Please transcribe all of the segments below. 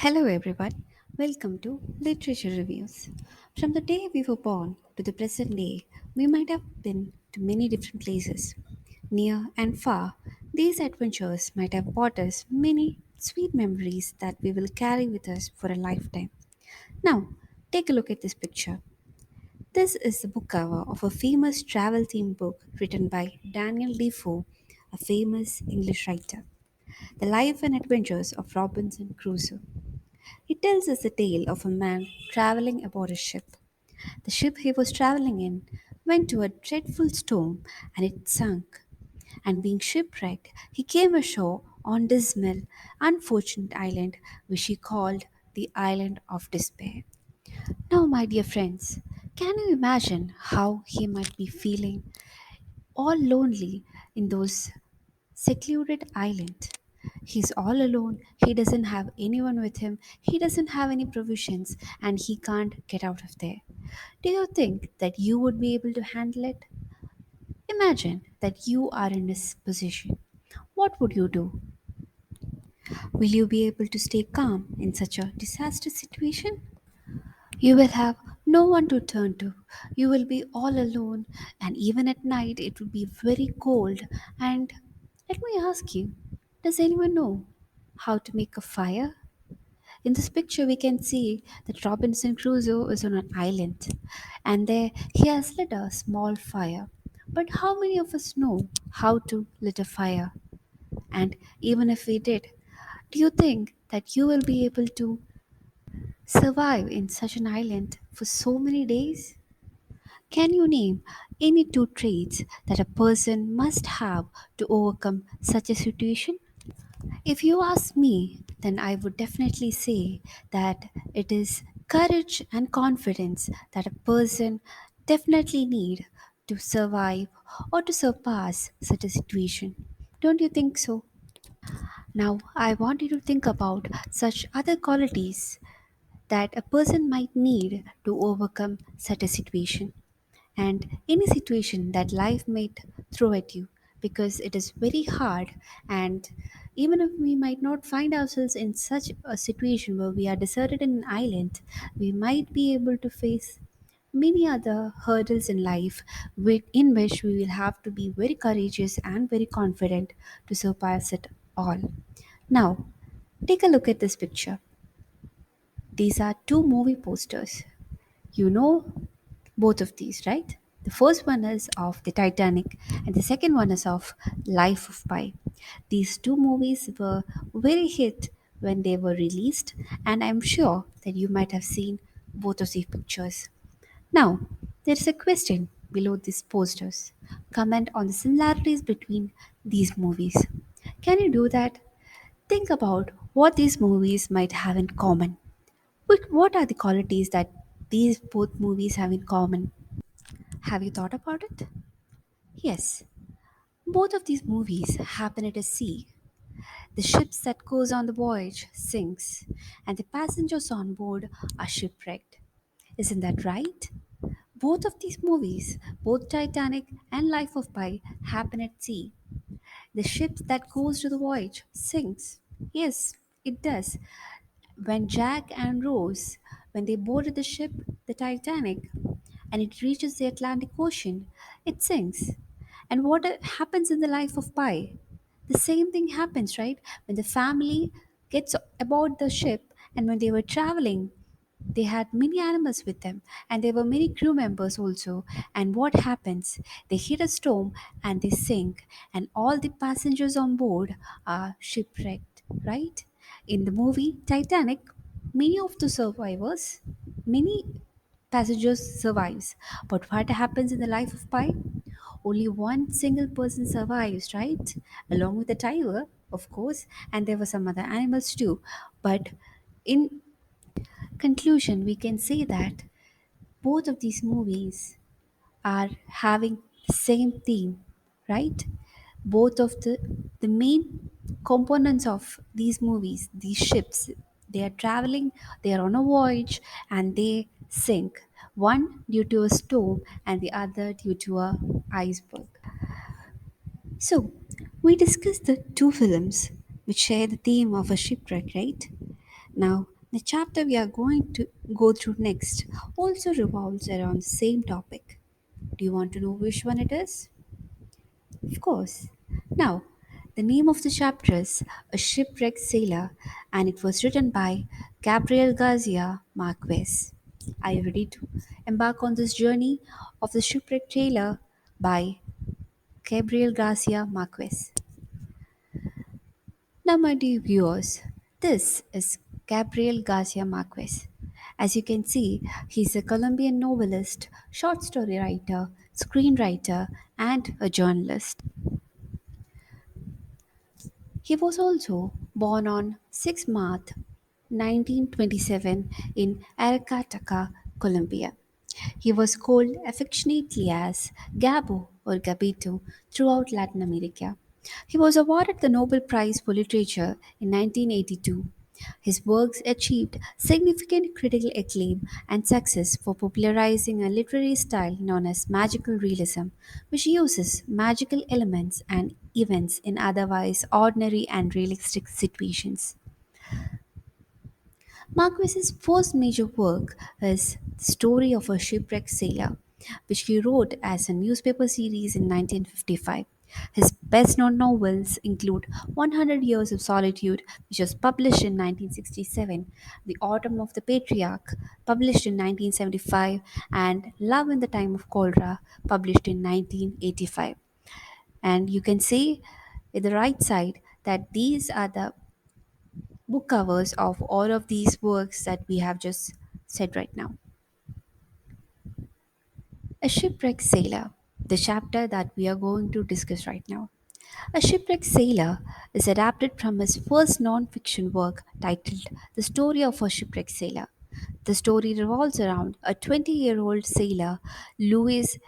Hello, everyone. Welcome to Literature Reviews. From the day we were born to the present day, we might have been to many different places. Near and far, these adventures might have brought us many sweet memories that we will carry with us for a lifetime. Now, take a look at this picture. This is the book cover of a famous travel themed book written by Daniel Defoe, a famous English writer. The Life and Adventures of Robinson Crusoe. It tells us the tale of a man traveling aboard a ship. The ship he was traveling in went to a dreadful storm and it sunk. And being shipwrecked, he came ashore on dismal, unfortunate island which he called the Island of Despair. Now, my dear friends, can you imagine how he might be feeling all lonely in those secluded island? He's all alone, he doesn't have anyone with him, he doesn't have any provisions, and he can't get out of there. Do you think that you would be able to handle it? Imagine that you are in this position. What would you do? Will you be able to stay calm in such a disaster situation? You will have no one to turn to. You will be all alone, and even at night it will be very cold. And let me ask you, does anyone know how to make a fire? In this picture, we can see that Robinson Crusoe is on an island and there he has lit a small fire. But how many of us know how to lit a fire? And even if we did, do you think that you will be able to survive in such an island for so many days? Can you name any two traits that a person must have to overcome such a situation? If you ask me, then I would definitely say that it is courage and confidence that a person definitely need to survive or to surpass such a situation. Don't you think so? Now, I want you to think about such other qualities that a person might need to overcome such a situation and any situation that life might throw at you, because it is very hard. And even if we might not find ourselves in such a situation where we are deserted in an island, we might be able to face many other hurdles in life in which we will have to be very courageous and very confident to surpass it all. Now, take a look at this picture. These are two movie posters. You know both of these, right? The first one is of the Titanic, and the second one is of Life of Pi. These two movies were very hit when they were released, and I'm sure that you might have seen both of these pictures. Now, there is a question below these posters. Comment on the similarities between these movies. Can you do that? Think about what these movies might have in common. What are the qualities that these both movies have in common? Have you thought about it? Yes, both of these movies happen at a sea. The ships that goes on the voyage sinks, and the passengers on board are shipwrecked. Isn't that right? Both of these movies, both Titanic and Life of Pi, happen at sea. The ship that goes to the voyage sinks. Yes, it does. When Jack and Rose, when they boarded the ship, the Titanic, and it reaches the Atlantic Ocean, it sinks. And what happens in the life of Pi? The same thing happens, right? When the family gets aboard the ship and when they were traveling, they had many animals with them and there were many crew members also. And what happens? They hit a storm and they sink, and all the passengers on board are shipwrecked, right? In the movie Titanic, many of the survivors, many passengers survives. But what happens in the life of Pi? Only one single person survives, right? Along with the tiger, of course, and there were some other animals too. But in conclusion, we can say that both of these movies are having the same theme, right? Both of the main components of these movies, these ships, they are traveling, they are on a voyage, and they sink. One due to a storm, and the other due to a iceberg. So, we discussed the two films which share the theme of a shipwreck, right? Now, The chapter we are going to go through next also revolves around the same topic. Do you want to know which one it is? Of course. Now, the name of the chapter is A Shipwrecked Sailor, and it was written by Gabriel García Márquez. Are you ready to embark on this journey of the shipwrecked sailor by Gabriel García Márquez? Now, my dear viewers, this is Gabriel Garcia Marquez. As you can see, he's a Colombian novelist, short story writer, screenwriter, and a journalist. He was also born on 6 March 1927 in Aracataca, Colombia. He was called affectionately as Gabo or Gabito throughout Latin America. He was awarded the Nobel Prize for Literature in 1982. His works achieved significant critical acclaim and success for popularizing a literary style known as magical realism, which uses magical elements and events in otherwise ordinary and realistic situations. Marquis's first major work is The Story of a Shipwrecked Sailor, which he wrote as a newspaper series in 1955. His best known novels include 100 Years of Solitude, which was published in 1967, The Autumn of the Patriarch, published in 1975, and Love in the Time of Cholera, published in 1985. And you can see at the right side that these are the book covers of all of these works that we have just said right now. A Shipwrecked Sailor, the chapter that we are going to discuss right now. A Shipwrecked Sailor is adapted from his first non fiction work titled The Story of a Shipwrecked Sailor. The story revolves around a 20-year-old sailor, Luis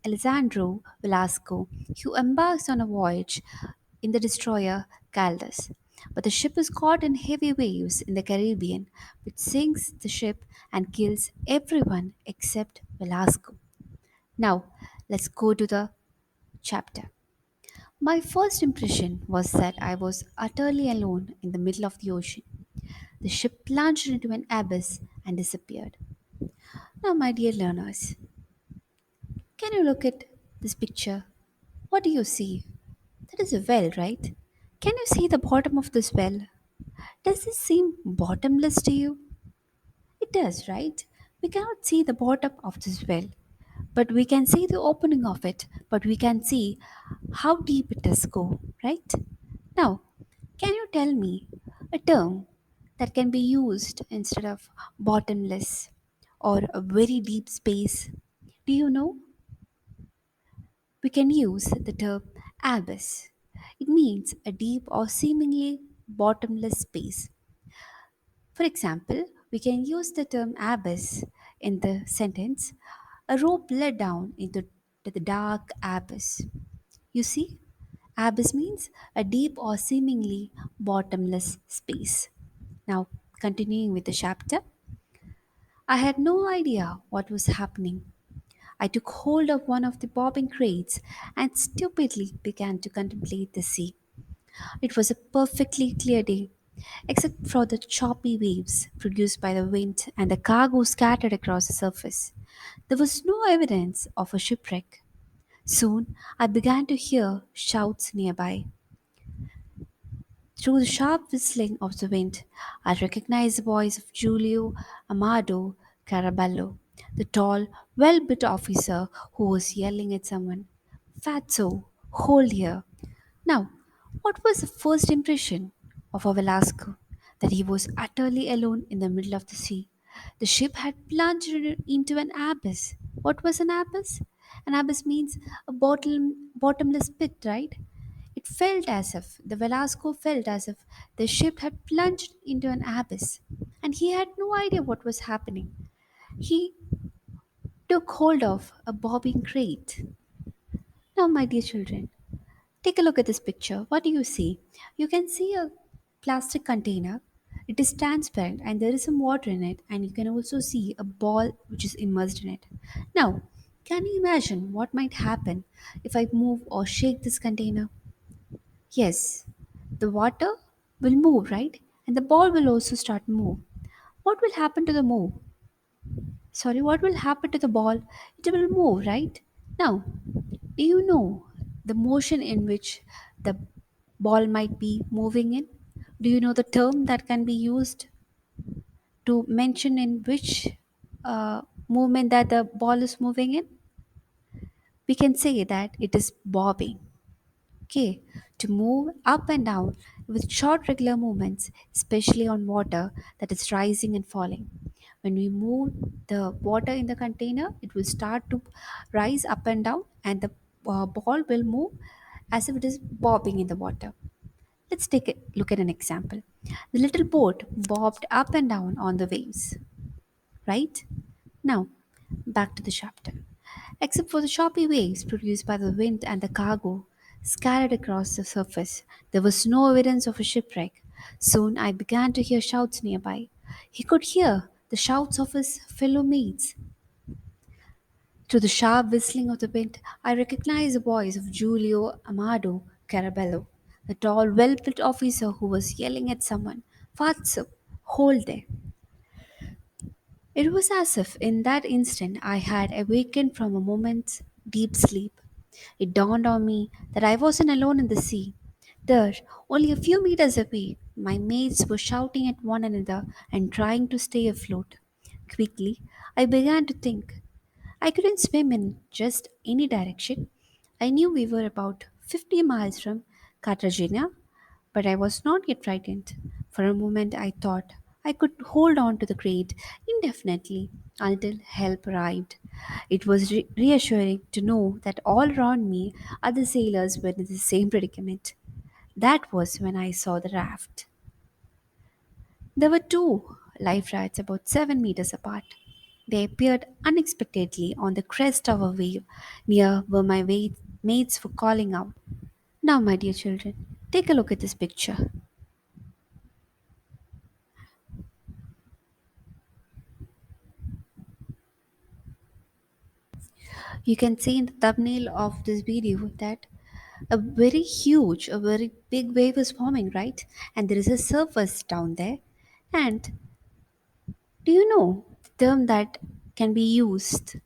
Alessandro Velasco, who embarks on a voyage in the destroyer Caldas. But the ship is caught in heavy waves in the Caribbean, which sinks the ship and kills everyone except Velasco. Now, let's go to the chapter. My first impression was that I was utterly alone in the middle of the ocean. The ship plunged into an abyss and disappeared. Now, my dear learners, can you look at this picture? What do you see? That is a well, right? Can you see the bottom of this well? Does this seem bottomless to you? It does, right? We cannot see the bottom of this well, but we can see the opening of it, but we can see how deep it does go, right? Now, can you tell me a term that can be used instead of bottomless or a very deep space? Do you know? We can use the term abyss. It means a deep or seemingly bottomless space. For example, we can use the term abyss in the sentence, a rope led down into to the dark abyss. You see, abyss means a deep or seemingly bottomless space. Now, continuing with the chapter, I had no idea what was happening. I took hold of one of the bobbing crates and stupidly began to contemplate the sea. It was a perfectly clear day, except for the choppy waves produced by the wind and the cargo scattered across the surface. There was no evidence of a shipwreck. Soon I began to hear shouts nearby. Through the sharp whistling of the wind, I recognized the voice of Giulio Amado Caraballo, the tall, well built officer who was yelling at someone. Fatso, hold here. Now, what was the first impression of a Velasco? That he was utterly alone in the middle of the sea. The ship had plunged into an abyss. What was an abyss? An abyss means a bottomless pit, right? It felt as if the Velasco felt as if the ship had plunged into an abyss, and he had no idea what was happening. He took hold of a bobbing crate. Now, my dear children, take a look at this picture. What do you see? You can see a plastic container. It is transparent and there is some water in it, and you can also see a ball which is immersed in it. Now, can you imagine what might happen if I move or shake this container? Yes, the water will move, right? And the ball will also start move. What will happen to the move? Sorry, what will happen to the ball? It will move, right? Now, do you know the motion in which the ball might be moving in? Do you know the term that can be used to mention in which movement that the ball is moving in? We can say that it is bobbing. Okay, to move up and down with short regular movements, especially on water that is rising and falling. When we move the water in the container, it will start to rise up and down, and the ball will move as if it is bobbing in the water. Let's take a look at an example. The little boat bobbed up and down on the waves, right? Now, back to the chapter. Except for the choppy waves produced by the wind and the cargo scattered across the surface, there was no evidence of a shipwreck. Soon I began to hear shouts nearby. He could hear the shouts of his fellow mates. Through the sharp whistling of the wind, I recognized the voice of Giulio Amado Carabello, the tall, well built officer who was yelling at someone. Fatso, hold there. It was as if in that instant I had awakened from a moment's deep sleep. It dawned on me that I wasn't alone in the sea. There, only a few meters away, my mates were shouting at one another and trying to stay afloat. Quickly, I began to think. I couldn't swim in just any direction. I knew we were about 50 miles from Cartagena, but I was not yet frightened. For a moment, I thought I could hold on to the crate indefinitely until help arrived. It was reassuring to know that all around me other sailors were in the same predicament. That was when I saw the raft. There were two life rafts about 7 meters apart. They appeared unexpectedly on the crest of a wave near where my mates were calling out. Now, my dear children, take a look at this picture. You can see in the thumbnail of this video that a very big wave is forming, right? And there is a surface down there. And do you know the term that can be used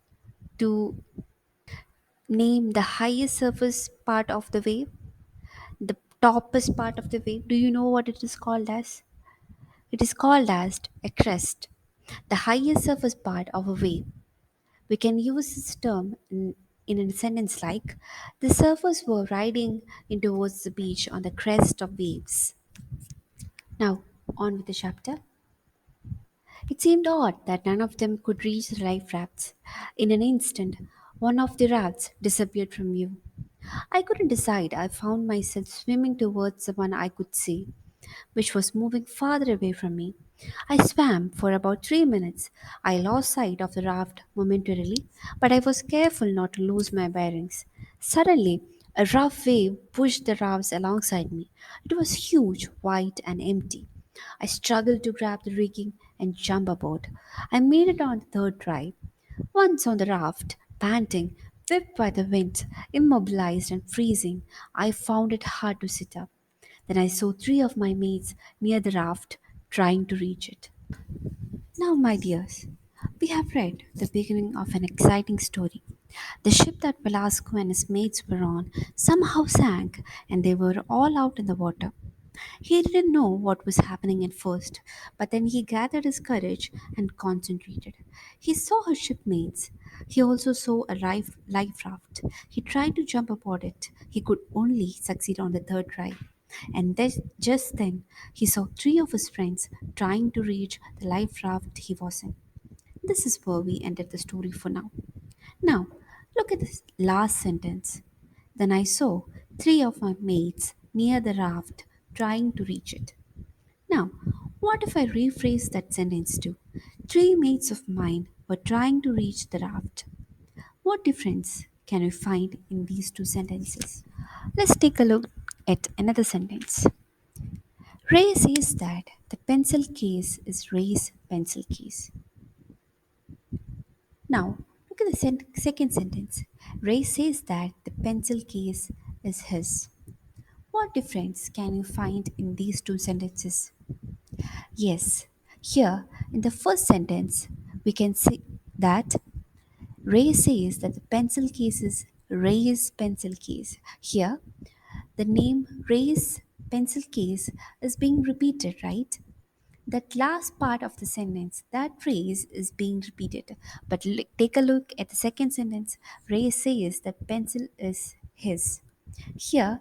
to name the highest surface part of the wave? The toppest part of the wave? Do you know what it is called as? It is called as a crest, the highest surface part of a wave. We can use this term in a sentence like, the surfers were riding in towards the beach on the crest of waves. Now, on with the chapter. It seemed odd that none of them could reach the life rafts. In an instant, one of the rafts disappeared from view. I couldn't decide. I found myself swimming towards the one I could see, which was moving farther away from me. I swam for about 3 minutes. I lost sight of the raft momentarily, but I was careful not to lose my bearings. Suddenly, a rough wave pushed the rafts alongside me. It was huge, white, and empty. I struggled to grab the rigging and jump aboard. I made it on the third try. Once on the raft, panting, whipped by the wind, immobilized and freezing, I found it hard to sit up. Then I saw three of my mates near the raft trying to reach it. Now, my dears, we have read the beginning of an exciting story. The ship that Velasco and his mates were on somehow sank, and they were all out in the water. He didn't know what was happening at first, but then he gathered his courage and concentrated. He saw his shipmates. He also saw a life raft. He tried to jump aboard it. He could only succeed on the third try. And just then, he saw three of his friends trying to reach the life raft he was in. This is where we ended the story for now. Now, look at this last sentence. Then I saw three of my mates near the raft trying to reach it. Now, what if I rephrase that sentence to three mates of mine were trying to reach the raft? What difference can we find in these two sentences? Let's take a look at another sentence. Ray says that the pencil case is Ray's pencil case. Now, look at the second sentence. Ray says that the pencil case is his. What difference can you find in these two sentences? Yes, Here, in the first sentence, we can see that Ray says that the pencil case is Ray's pencil case. Here, the name Ray's pencil case is being repeated, right? That last part of the sentence, that phrase is being repeated. But take a look at the second sentence. Ray says that pencil is his. Here,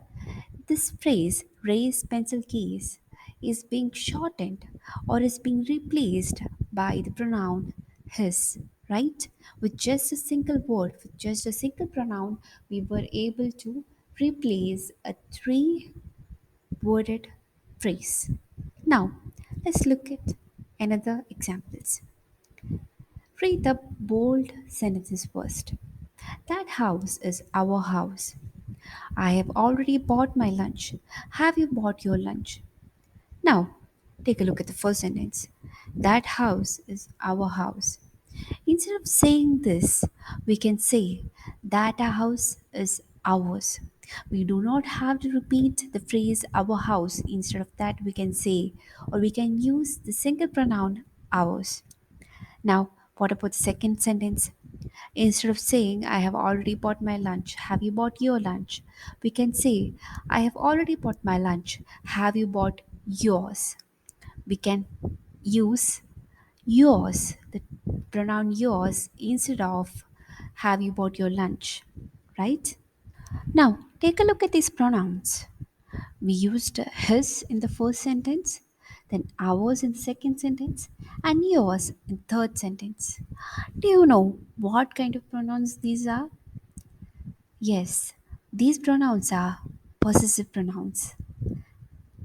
this phrase, Ray's pencil case, is being shortened or is being replaced by the pronoun his, right? With just a single word, with just a single pronoun, we were able to replace a three worded phrase. Now, let's look at another examples. Read the bold sentences first. That house is our house. I have already bought my lunch. Have you bought your lunch? Now, take a look at the first sentence. That house is our house. Instead of saying this, we can say that a house is ours. We do not have to repeat the phrase our house. Instead of that, we can say or we can use the single pronoun ours. Now, what about the second sentence? Instead of saying, I have already bought my lunch, have you bought your lunch? We can say, I have already bought my lunch, have you bought yours? We can use yours, the pronoun yours, instead of have you bought your lunch, right? Now, take a look at these pronouns. We used his in the first sentence, then ours in the second sentence, and yours in third sentence. Do you know what kind of pronouns these are? Yes, these pronouns are possessive pronouns.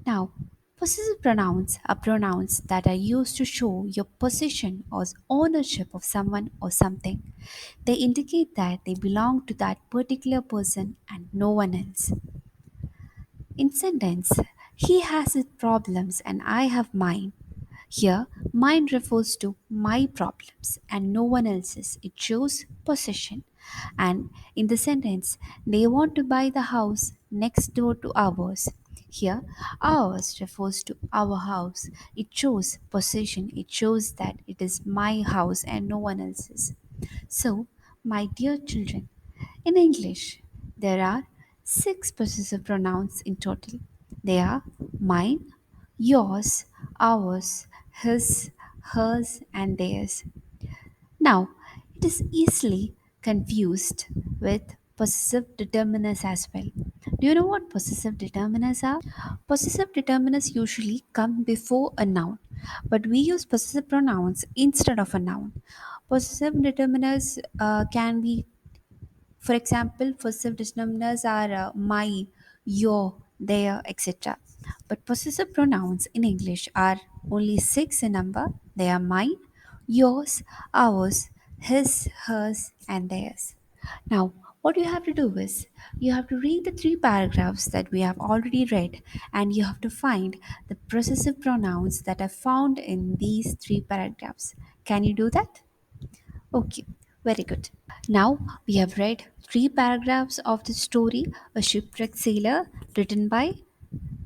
Now, possessive pronouns are pronouns that are used to show your possession or ownership of someone or something. They indicate that they belong to that particular person and no one else. In sentence, he has his problems and I have mine. Here, mine refers to my problems and no one else's. It shows possession. And in the sentence, they want to buy the house next door to ours. Here, ours refers to our house. It shows possession. It shows that it is my house and no one else's. So, my dear children, in English, there are six possessive pronouns in total. They are mine, yours, ours, his, hers, and theirs. Now, it is easily confused with possessive determiners as well. Do you know what possessive determiners are? Possessive determiners usually come before a noun, but we use possessive pronouns instead of a noun. Possessive determiners can be, for example, possessive determiners are my, your, their, etc. But possessive pronouns in English are only six in number. They are mine, yours, ours, his, hers, and theirs. Now, what you have to do is you have to read the three paragraphs that we have already read and you have to find the possessive pronouns that are found in these three paragraphs. Can you do that? Okay, very good. Now we have read three paragraphs of the story A Shipwrecked Sailor, written by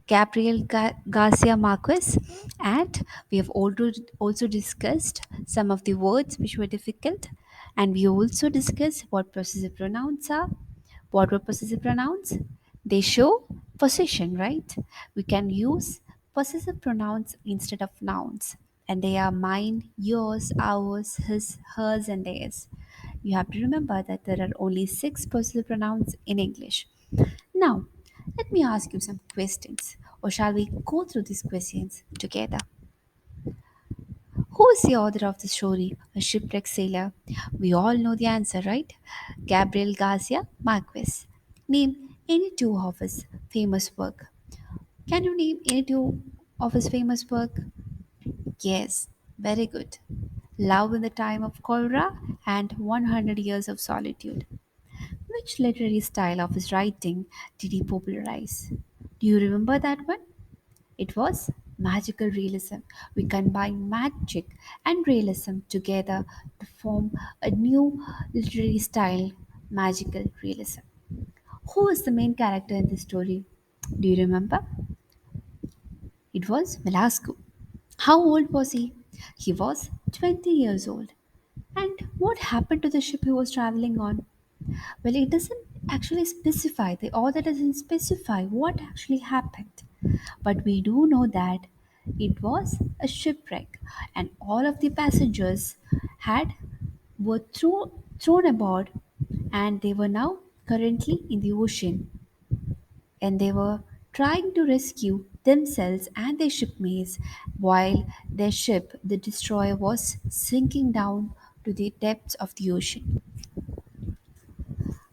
Gabriel Garcia Marquez, and we have also discussed some of the words which were difficult, and we also discussed what possessive pronouns are. What were possessive pronouns? They show possession, right? We can use possessive pronouns instead of nouns, and they are mine, yours, ours, his, hers, and theirs. You have to remember that there are only six possessive pronouns in English. Now, let me ask you some questions, or shall we go through these questions together? Who is the author of the story, A Shipwrecked Sailor? We all know the answer, right? Gabriel Garcia Marquez. Name any two of his famous work. Can you name any two of his famous work? Yes, very good. Love in the Time of Cholera and 100 Years of Solitude. Which literary style of his writing did he popularize? Do you remember that one? It was magical realism. We combine magic and realism together to form a new literary style, magical realism. Who is the main character in the story? Do you remember? It was Velasco. How old was he? He was 20 years old. And what happened to the ship he was traveling on? Well, it doesn't actually specify, the author doesn't specify what actually happened. But we do know that it was a shipwreck and all of the passengers had thrown aboard and they were now currently in the ocean and they were trying to rescue themselves and their shipmates while their ship, the destroyer, was sinking down to the depths of the ocean.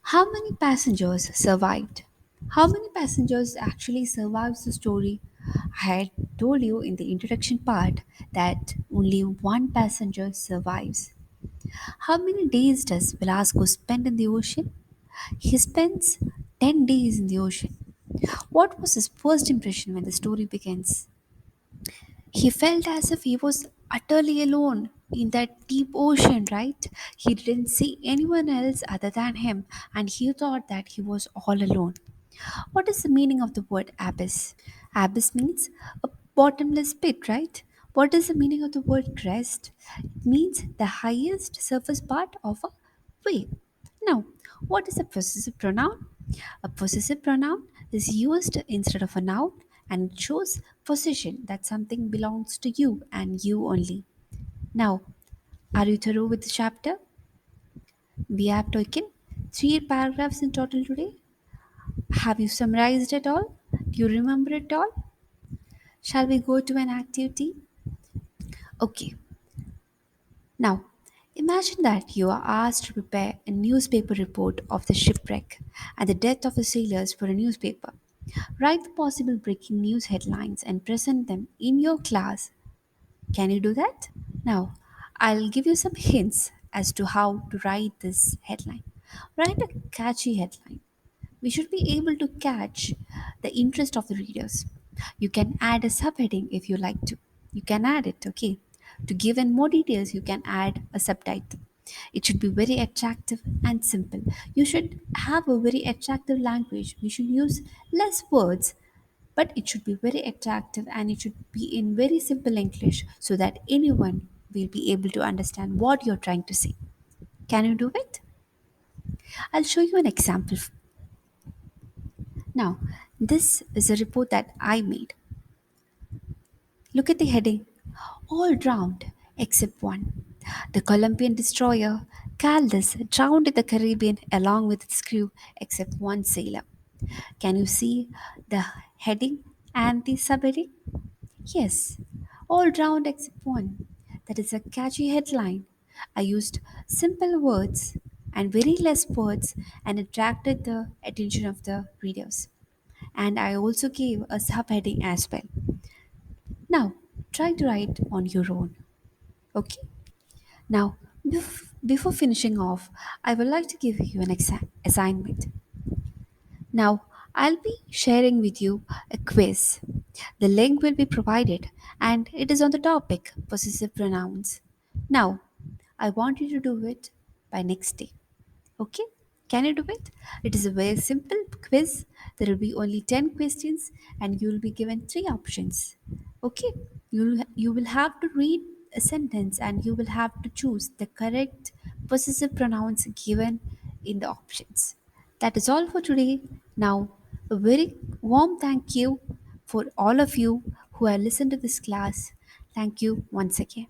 How many passengers survived? How many passengers actually survived the story? I had told you in the introduction part that only one passenger survives. How many days does Velasco spend in the ocean? He spends 10 days in the ocean. What was his first impression when the story begins? He felt as if he was utterly alone in that deep ocean, right? He didn't see anyone else other than him, and he thought that he was all alone. What is the meaning of the word abyss? Abyss means a bottomless pit, right? What is the meaning of the word crest? It means the highest surface part of a wave. Now, what is a possessive pronoun? A possessive pronoun is used instead of a noun and it shows possession that something belongs to you and you only. Now, are you through with the chapter? We have taken three paragraphs in total today. Have you summarized it all? Do you remember it all? Shall we go to an activity? Okay, now imagine that you are asked to prepare a newspaper report of the shipwreck and the death of the sailors for a newspaper. Write the possible breaking news headlines and present them in your class. Can you do that? Now, I'll give you some hints as to how to write this headline. Write a catchy headline. We should be able to catch the interest of the readers. You can add a subheading if you like to. You can add it, okay? To give in more details, you can add a subtitle. It should be very attractive and simple. You should have a very attractive language. We should use less words, but it should be very attractive and it should be in very simple English so that anyone will be able to understand what you're trying to say. Can you do it? I'll show you an example. Now, this is a report that I made. Look at the heading. All drowned except one. The Colombian destroyer Caldas drowned in the Caribbean along with its crew except one sailor. Can you see the heading and the subheading? Yes, all drowned except one. That is a catchy headline. I used simple words and very less words and attracted the attention of the readers. And I also gave a subheading as well. Now, try to write on your own. Okay? Now, before finishing off, I would like to give you an assignment. Now, I'll be sharing with you a quiz. The link will be provided and it is on the topic possessive pronouns. Now, I want you to do it by next day. Okay? Can you do it? It is a very simple quiz. There will be only 10 questions and you will be given three options. Okay? You will have to read a sentence and you will have to choose the correct possessive pronouns given in the options. That is all for today. Now, a very warm thank you for all of you who have listened to this class. Thank you once again.